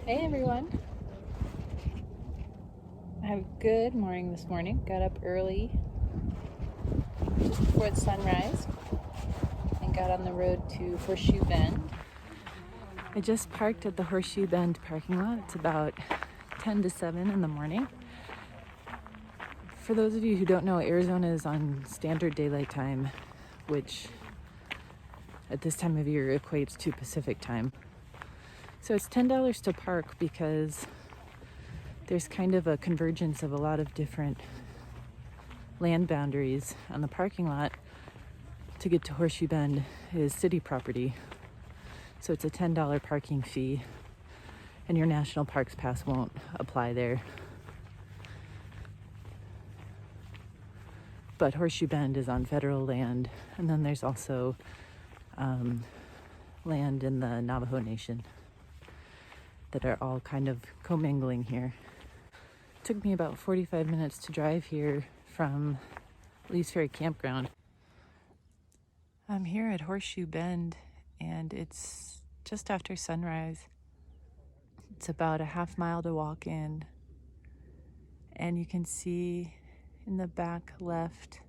Hey everyone. I have a good morning this morning. Got up early, just before the sunrise, and got on the road to Horseshoe Bend. I just parked at the Horseshoe Bend parking lot. It's about 10 to 7 in the morning. For those of you who don't know, Arizona is on standard daylight time, which at this time of year equates to Pacific time. So it's $10 to park because there's kind of a convergence of a lot of different land boundaries on the parking lot. To get to Horseshoe Bend is city property. So it's a $10 parking fee, and your National Parks Pass won't apply there. But Horseshoe Bend is on federal land, and then there's also land in the Navajo Nation that are all kind of commingling here. It took me about 45 minutes to drive here from Lee's Ferry Campground. I'm here at Horseshoe Bend, and it's just after sunrise. It's about a half mile to walk in, and you can see in the back left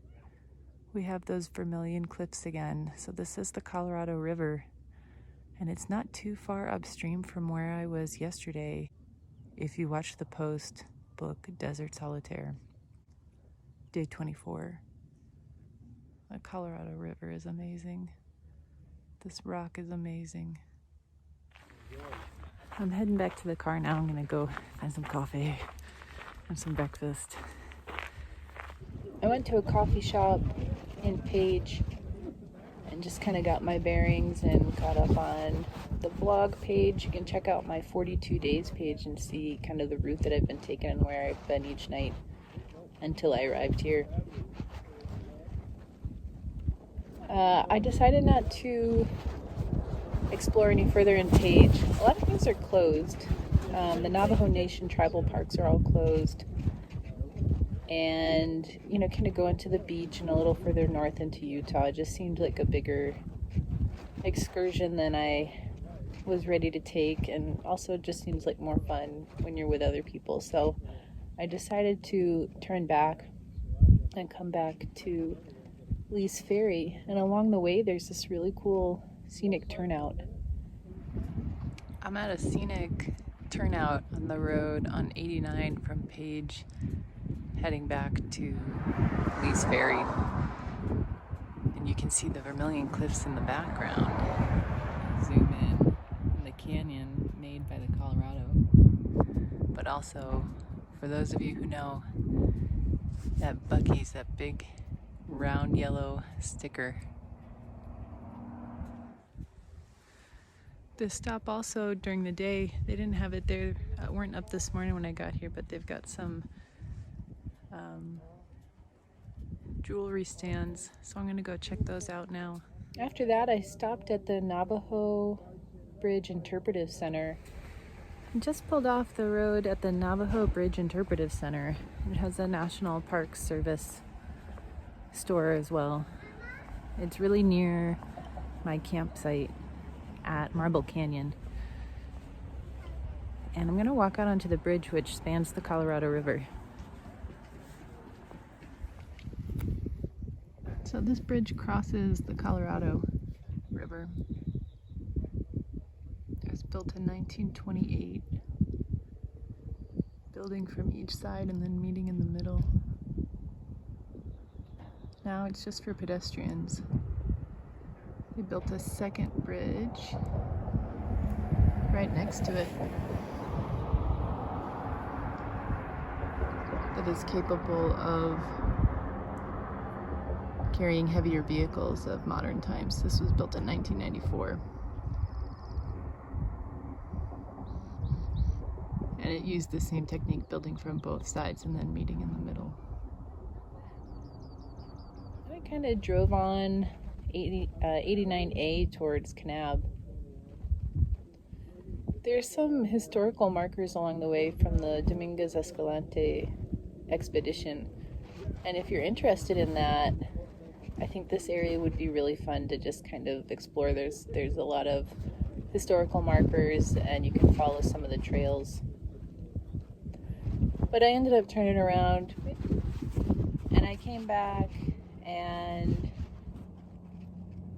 we have those Vermilion Cliffs again. So this is the Colorado River, and it's not too far upstream from where I was yesterday if you watch the post book Desert Solitaire, day 24. The Colorado River is amazing. This rock is amazing. I'm heading back to the car now. I'm gonna go find some coffee and some breakfast. I went to a coffee shop in Page and just kind of got my bearings and caught up on the blog page. You can check out my 42 days page and see kind of the route that I've been taking and where I've been each night until I arrived here. I decided not to explore any further in Page. A lot of things are closed. The Navajo Nation tribal parks are all closed. And, kind of going to the beach and a little further north into Utah just seemed like a bigger excursion than I was ready to take, and also it just seems like more fun when you're with other people. So I decided to turn back and come back to Lee's Ferry, and along the way there's this really cool scenic turnout. I'm at a scenic turnout on the road on 89 from Page, heading back to Lee's Ferry, and you can see the Vermilion Cliffs in the background. Zoom in the canyon made by the Colorado, but also, for those of you who know, that Buc-ee's, that big round yellow sticker. This stop also during the day, they didn't have it there, weren't up this morning when I got here, but they've got some jewelry stands, so I'm gonna go check those out now. After that, I stopped at the Navajo Bridge Interpretive Center. I just pulled off the road at the Navajo Bridge Interpretive Center. It has a National Park Service store as well. It's really near my campsite at Marble Canyon. And I'm gonna walk out onto the bridge which spans the Colorado River. So this bridge crosses the Colorado River. It was built in 1928, building from each side and then meeting in the middle. Now it's just for pedestrians. They built a second bridge right next to it that is capable of carrying heavier vehicles of modern times. This was built in 1994. And it used the same technique, building from both sides and then meeting in the middle. I kind of drove on 89A towards Kanab. There's some historical markers along the way from the Dominguez Escalante expedition. And if you're interested in that, I think this area would be really fun to just kind of explore. There's a lot of historical markers, and you can follow some of the trails. But I ended up turning around, and I came back and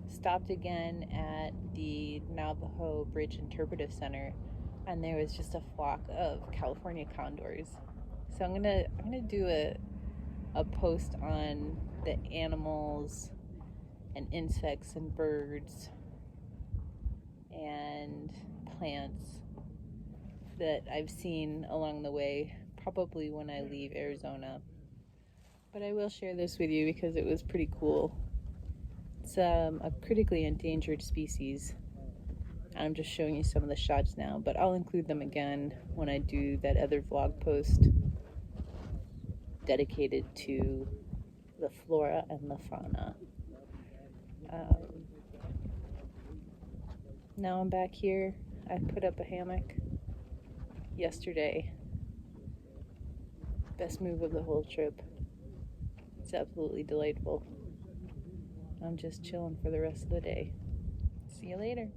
stopped again at the Navajo Bridge Interpretive Center, and there was just a flock of California condors. So I'm gonna do a post on the animals and insects and birds and plants that I've seen along the way, probably when I leave Arizona. But I will share this with you because it was pretty cool. It's a critically endangered species. I'm just showing you some of the shots now, but I'll include them again when I do that other vlog post dedicated to the flora and the fauna. Now I'm back here. I put up a hammock yesterday. Best move of the whole trip. It's absolutely delightful. I'm just chilling for the rest of the day. See you later.